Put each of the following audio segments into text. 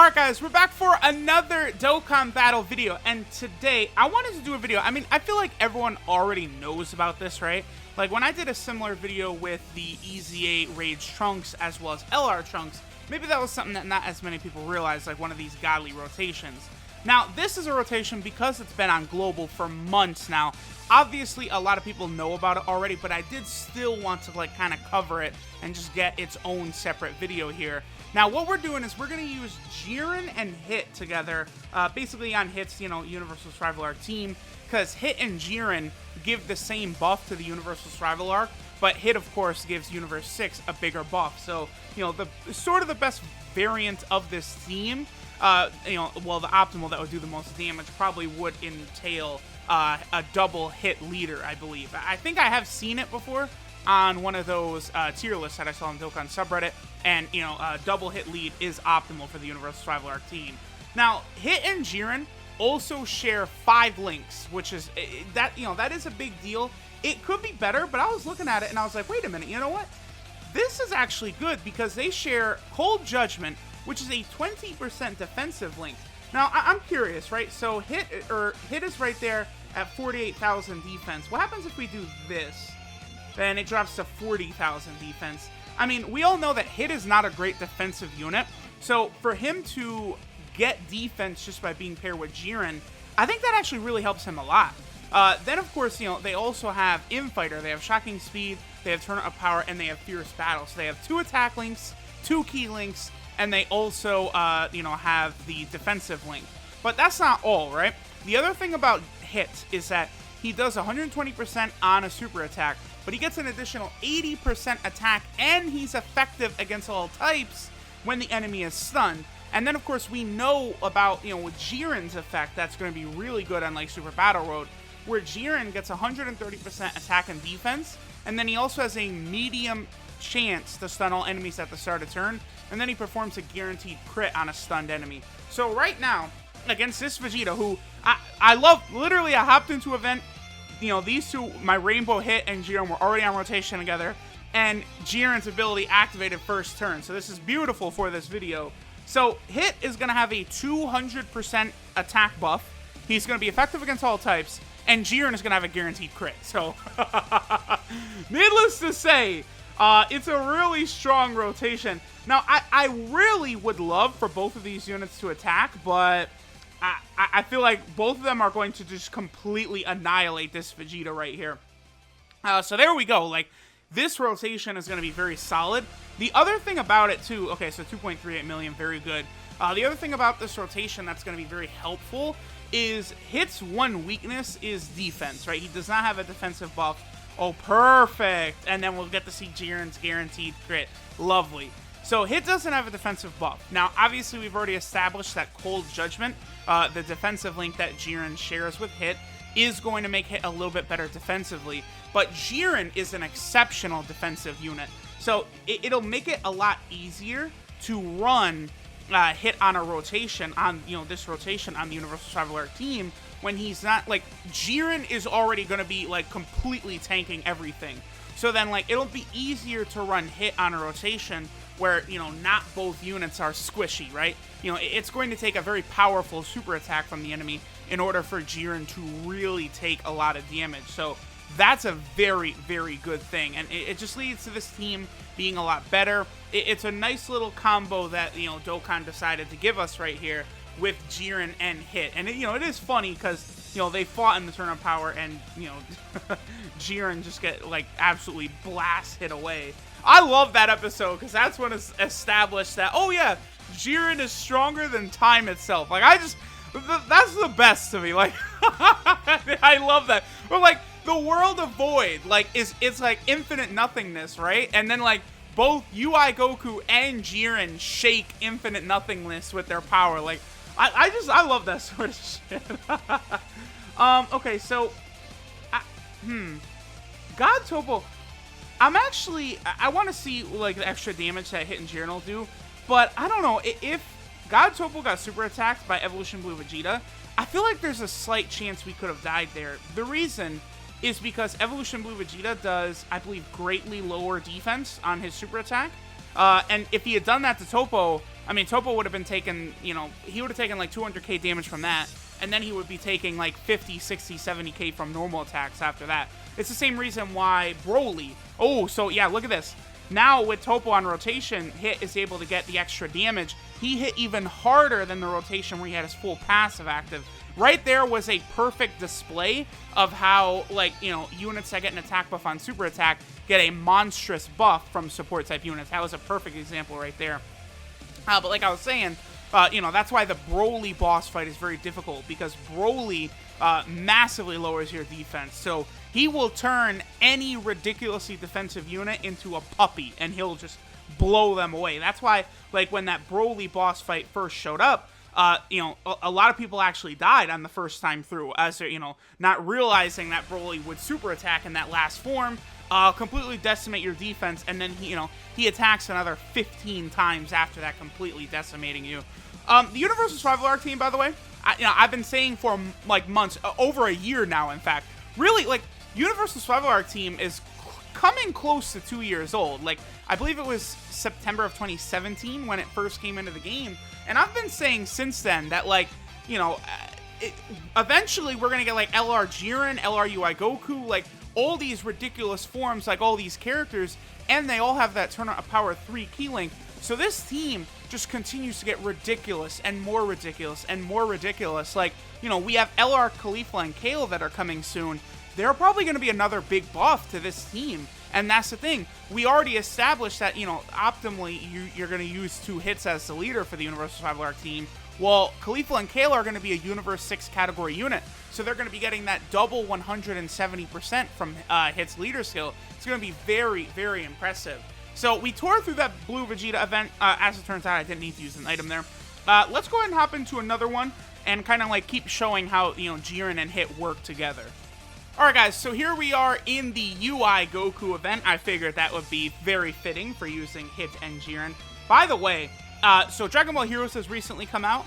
Alright guys, we're back for another Dokkan battle video, and today I wanted to do a video. I mean, I feel like everyone already knows about this, right? Like when I did a similar video with the EZA Rage Trunks as well as LR Trunks, maybe that was something that not as many people realized, like one of these godly rotations. Now, this is a rotation because it's been on global for months now. Obviously, a lot of people know about it already, but I did still want to like kind of cover it and just get its own separate video here. Now, what we're doing is we're going to use Jiren and Hit together, basically on Hit's, Universal Survival Arc team, because Hit and Jiren give the same buff to the Universal Survival Arc, but Hit, of course, gives Universe 6 a bigger buff. So, the sort of the best variant of this team, well, the optimal that would do the most damage probably would entail a double Hit leader, I believe. I think I have seen it before on one of those tier lists that I saw on Dokkan subreddit, and double Hit lead is optimal for the Universal Survival Arc team. Now, Hit and Jiren also share 5 links, which is that is a big deal. It could be better, but I was looking at it and I was like, wait a minute, you know what? This is actually good because they share Cold Judgment, which is a 20% defensive link. Now, I'm curious, right? So Hit is right there at 48,000 defense. What happens if we do this? Then it drops to 40,000 defense. I mean, we all know that Hit is not a great defensive unit, so for him to get defense just by being paired with Jiren, I think that actually really helps him a lot. Then, of course, they also have Infighter. They have Shocking Speed, they have Turn Up Power, and they have Fierce Battle. So they have 2 attack links, 2 key links, and they also, have the defensive link. But that's not all, right? The other thing about Hit is that he does 120% on a super attack, but he gets an additional 80% attack, and he's effective against all types when the enemy is stunned. And then, of course, we know about, with Jiren's effect, that's going to be really good on, like, Super Battle Road, where Jiren gets 130% attack and defense, and then he also has a medium chance to stun all enemies at the start of turn, and then he performs a guaranteed crit on a stunned enemy. So right now, against this Vegeta, who I love, literally I hopped into an event, these two, my Rainbow Hit and Jiren were already on rotation together, and Jiren's ability activated first turn. So this is beautiful for this video. So Hit is going to have a 200% attack buff. He's going to be effective against all types, and Jiren is going to have a guaranteed crit. So, needless to say, it's a really strong rotation. Now, I really would love for both of these units to attack, but I feel like both of them are going to just completely annihilate this Vegeta right here. So there we go. Like, this rotation is going to be very solid. The other thing about it, too, okay, so 2.38 million, very good. The other thing about this rotation that's going to be very helpful is Hit's one weakness is defense, right? He does not have a defensive buff. Oh, perfect. And then we'll get to see Jiren's guaranteed crit. Lovely. So Hit doesn't have a defensive buff. Now, obviously, we've already established that Cold Judgment, the defensive link that Jiren shares with Hit, is going to make Hit a little bit better defensively. But Jiren is an exceptional defensive unit. So it'll make it a lot easier to run Hit on a rotation, on this rotation on the Universal Survival Arc team, when he's not, like, Jiren is already going to be, like, completely tanking everything. So then, like, it'll be easier to run Hit on a rotation where, not both units are squishy, right? It's going to take a very powerful super attack from the enemy in order for Jiren to really take a lot of damage. So that's a very, very good thing. And it just leads to this team being a lot better. It's a nice little combo that, Dokkan decided to give us right here with Jiren and Hit. And, it is funny because, they fought in the Turn of Power and, Jiren just get, like, absolutely blast Hit away. I love that episode because that's when it's established that, oh yeah, Jiren is stronger than time itself. Like, that's the best to me. Like, I love that. But, like, the world of Void, like, it's like infinite nothingness, right? And then, like, both UI Goku and Jiren shake infinite nothingness with their power. Like, I love that sort of shit. Okay, so, God Topo, I want to see, like, the extra damage that Hit and Jiren will do, but I don't know, if God Topo got super attacked by Evolution Blue Vegeta, I feel like there's a slight chance we could have died there. The reason is because Evolution Blue Vegeta does, I believe, greatly lower defense on his super attack, and if he had done that to Topo, I mean, Topo would have been taking, you know, he would have taken like 200k damage from that, and then he would be taking like 50, 60, 70k from normal attacks after that. It's the same reason why Broly, oh, so yeah, look at this. Now with Topo on rotation, Hit is able to get the extra damage. He hit even harder than the rotation where he had his full passive active. Right there was a perfect display of how, like, you know, units that get an attack buff on super attack get a monstrous buff from support type units. That was a perfect example right there. But like I was saying, you know, that's why the Broly boss fight is very difficult, because Broly massively lowers your defense. So he will turn any ridiculously defensive unit into a puppy, and he'll just blow them away. That's why, like, when that Broly boss fight first showed up, you know, a lot of people actually died on the first time through, as they're, you know, not realizing that Broly would super attack in that last form, completely decimate your defense, and then he, you know, he attacks another 15 times after that, completely decimating you. The Universal Survival Arc team, by the way, you know, I've been saying for like months, over a year now, in fact, really, like, Universal Survival Arc team is coming close to 2 years old. Like, I believe it was September of 2017 when it first came into the game, and I've been saying since then that, like, you know, eventually we're gonna get like LR Jiren, LR UI Goku, like all these ridiculous forms, like all these characters, and they all have that Tournament of Power 3 key link. So this team just continues to get ridiculous and more ridiculous and more ridiculous. Like, you know, we have LR Khalifa and Kale that are coming soon. They're probably going to be another big buff to this team. And that's the thing. We already established that, you know, optimally, you're going to use 2 hits as the leader for the Universal Survival Arc team. Well, Khalifa and Kale are going to be a Universe 6 category unit. So they're going to be getting that double 170% from hits leader skill. It's going to be very, very impressive. So we tore through that Blue Vegeta event. As it turns out, I didn't need to use an item there. Let's go ahead and hop into another one and kind of like keep showing how, you know, Jiren and Hit work together. Alright guys, so here we are in the UI Goku event. I figured that would be very fitting for using Hit and Jiren. By the way, so Dragon Ball Heroes has recently come out.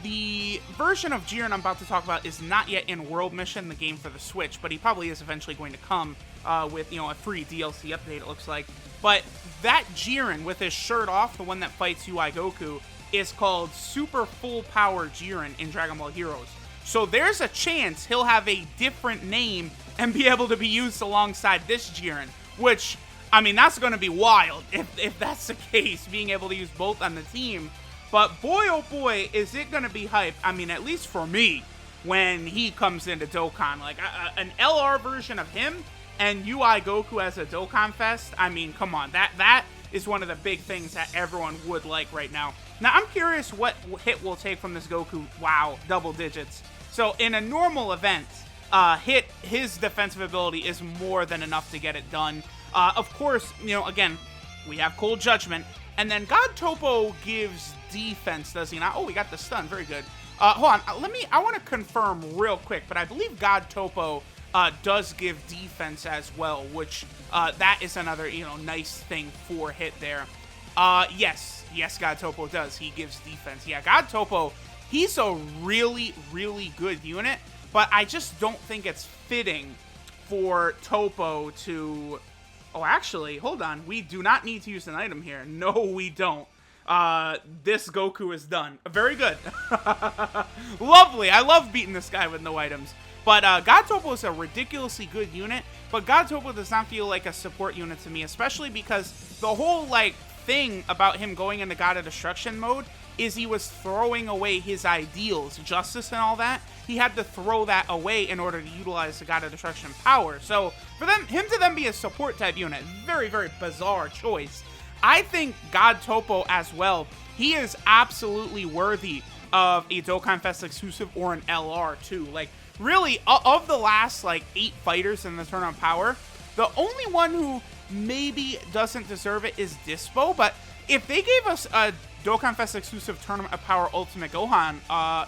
The version of Jiren I'm about to talk about is not yet in World Mission, the game for the Switch, but he probably is eventually going to come with, you know, a free DLC update, it looks like. But that Jiren with his shirt off, the one that fights UI Goku, is called Super Full Power Jiren in Dragon Ball Heroes. So there's a chance he'll have a different name and be able to be used alongside this Jiren, which, I mean, that's going to be wild if that's the case, being able to use both on the team. But boy, oh boy, is it going to be hype, I mean, at least for me, when he comes into Dokkan. Like, an LR version of him and UI Goku as a Dokkan Fest, I mean, come on, that is one of the big things that everyone would like right now. Now, I'm curious what Hit will take from this Goku. Wow, double digits. So, in a normal event, Hit, his defensive ability is more than enough to get it done. Of course, you know, again, we have Cold Judgment, and then God Topo gives defense, does he not? Oh, we got the stun, very good. Hold on, I want to confirm real quick, but I believe God Topo does give defense as well, which that is another, you know, nice thing for Hit there. Yes, God Topo does. He gives defense. Yeah, God Topo, he's a really, really good unit, but I just don't think it's fitting for Topo to... Oh, actually, hold on. We do not need to use an item here. No, we don't. This Goku is done. Very good. Lovely. I love beating this guy with no items. But God Topo is a ridiculously good unit, but God Topo does not feel like a support unit to me, especially because the whole, like, thing about him going into God of Destruction mode is he was throwing away his ideals, justice and all that. He had to throw that away in order to utilize the God of Destruction power. So for him to then be a support type unit, very, very bizarre choice. I think God Topo as well, he is absolutely worthy of a Dokkan Fest exclusive or an LR too. Like, really, of the last, like, 8 fighters in the Tournament of Power, the only one who maybe doesn't deserve it is Dispo, but if they gave us a Dokkan Fest exclusive Tournament of Power Ultimate Gohan,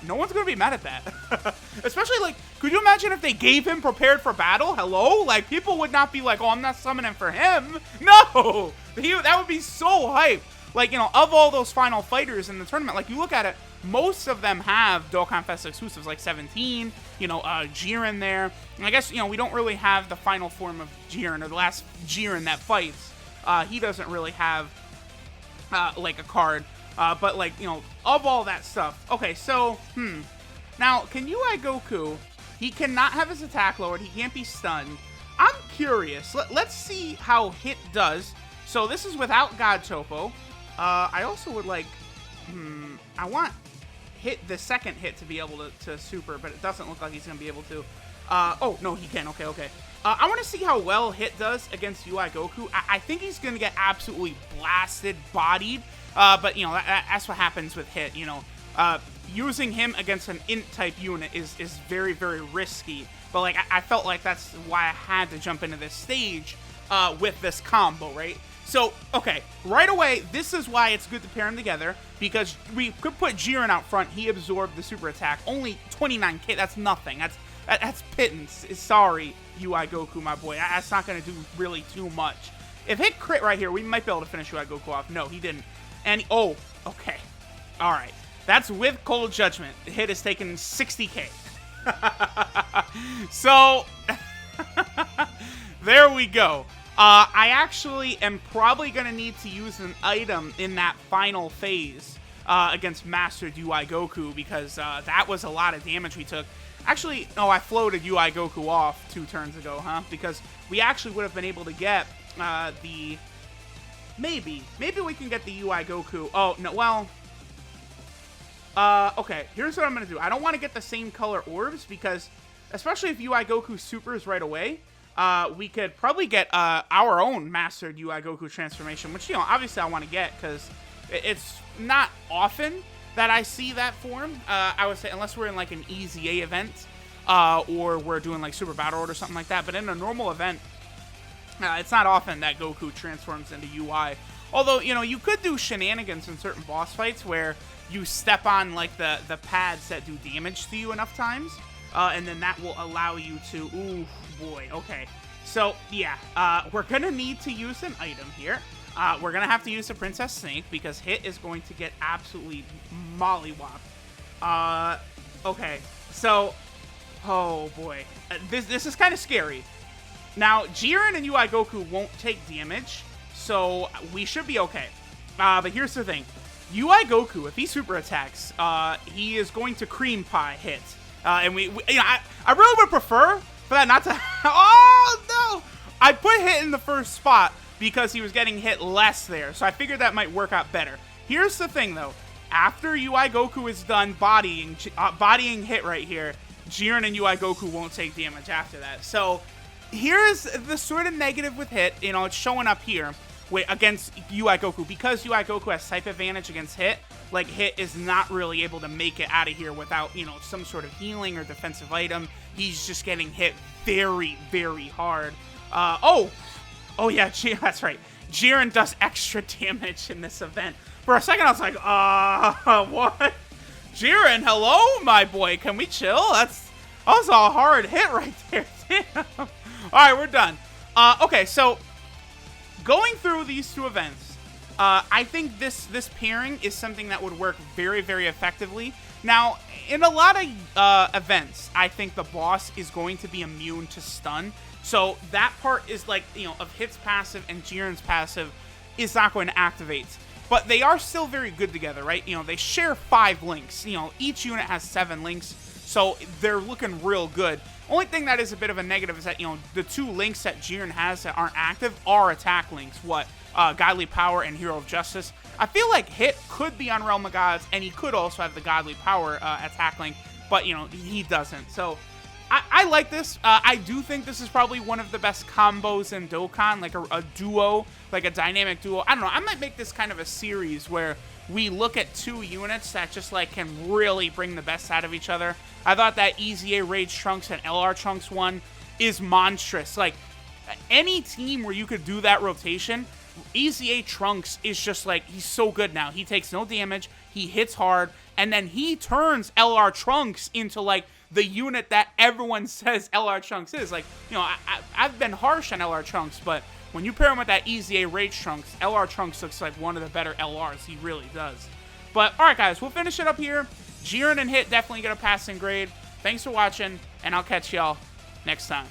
no one's gonna be mad at that. Especially, like, could you imagine if they gave him Prepared for Battle? Hello? Like, people would not be like, oh, I'm not summoning for him. No! That would be so hype. Like, you know, of all those final fighters in the tournament, like, you look at it, most of them have Dokkan Fest exclusives, like 17, you know, Jiren there. And I guess, you know, we don't really have the final form of Jiren, or the last Jiren that fights. He doesn't really have, like, a card. But, like, you know, of all that stuff. Okay, so, Now, can UI Goku, he cannot have his attack lowered. He can't be stunned. I'm curious. Let's see how Hit does. So this is without God Topo. I also would like, I want Hit, the second Hit, to be able to super, but it doesn't look like he's going to be able to. Oh, no, he can. Okay. I want to see how well Hit does against UI Goku. I think he's going to get absolutely blasted, bodied. But, you know, that's what happens with Hit, you know. Using him against an int-type unit is very, very risky. But, like, I felt like that's why I had to jump into this stage with this combo, right? So, okay, right away, this is why it's good to pair them together, because we could put Jiren out front. He absorbed the super attack. Only 29k, that's nothing. That's pittance. Sorry, UI Goku, my boy. That's not going to do really too much. If Hit crit right here, we might be able to finish UI Goku off. No, he didn't. And, oh, okay. All right. That's with Cold Judgment. Hit is taking 60k. So, there we go. I actually am probably going to need to use an item in that final phase against Mastered UI Goku, because that was a lot of damage we took. Actually, no, I floated UI Goku off 2 turns ago, huh? Because we actually would have been able to get the... Maybe we can get the UI Goku. Oh, no, well... okay, here's what I'm going to do. I don't want to get the same color orbs, because, especially if UI Goku supers right away, we could probably get our own Mastered UI Goku transformation, which, you know, obviously I want to get, because it's not often that I see that form. I would say, unless we're in, like, an EZA event, or we're doing, like, Super Battle Road or something like that, but in a normal event, it's not often that Goku transforms into UI. Although, you know, you could do shenanigans in certain boss fights where you step on, like, the pads that do damage to you enough times, and then that will allow you to... Ooh, boy, okay. So, yeah, we're going to need to use an item here. We're going to have to use the Princess Snake, because Hit is going to get absolutely mollywopped. Okay, so... Oh, boy. This is kind of scary. Now, Jiren and UI Goku won't take damage, so we should be okay. But here's the thing. UI Goku, if he super attacks, he is going to cream pie Hit. And we you know, I really would prefer for that not to... Oh, no! I put Hit in the first spot because he was getting hit less there, so I figured that might work out better. Here's the thing, though. After UI Goku is done bodying Hit right here, Jiren and UI Goku won't take damage after that. So... Here's the sort of negative with Hit. You know, it's showing up here against UI Goku. Because UI Goku has type advantage against Hit, like, Hit is not really able to make it out of here without, you know, some sort of healing or defensive item. He's just getting hit very, very hard. Oh yeah, that's right. Jiren does extra damage in this event. For a second, I was like, what? Jiren, hello, my boy. Can we chill? That was a hard hit right there. Damn. Alright, we're done. Okay, so going through these 2 events, I think this pairing is something that would work very, very effectively. Now, in a lot of events, I think the boss is going to be immune to stun. So that part is like, you know, of Hit's passive and Jiren's passive is not going to activate. But they are still very good together, right? You know, they share 5 links. You know, each unit has 7 links. So they're looking real good. Only thing that is a bit of a negative is that, you know, the 2 links that Jiren has that aren't active are attack links. Godly Power and Hero of Justice. I feel like Hit could be on Realm of Gods, and he could also have the Godly Power attack link, but, you know, he doesn't. So, I like this. I do think this is probably one of the best combos in Dokkan, like a duo, like a dynamic duo. I don't know. I might make this kind of a series where we look at 2 units that just, like, can really bring the best out of each other. I thought that EZA Rage Trunks and LR Trunks one is monstrous. Like, any team where you could do that rotation, EZA Trunks is just, like, he's so good now. He takes no damage, he hits hard, and then he turns LR Trunks into, like, the unit that everyone says LR Trunks is. Like, you know, I've been harsh on LR Trunks, but when you pair him with that EZA Rage Trunks, LR Trunks looks like one of the better LRs. He really does. But, alright guys, we'll finish it up here. Jiren and Hit definitely get a passing grade. Thanks for watching, and I'll catch y'all next time.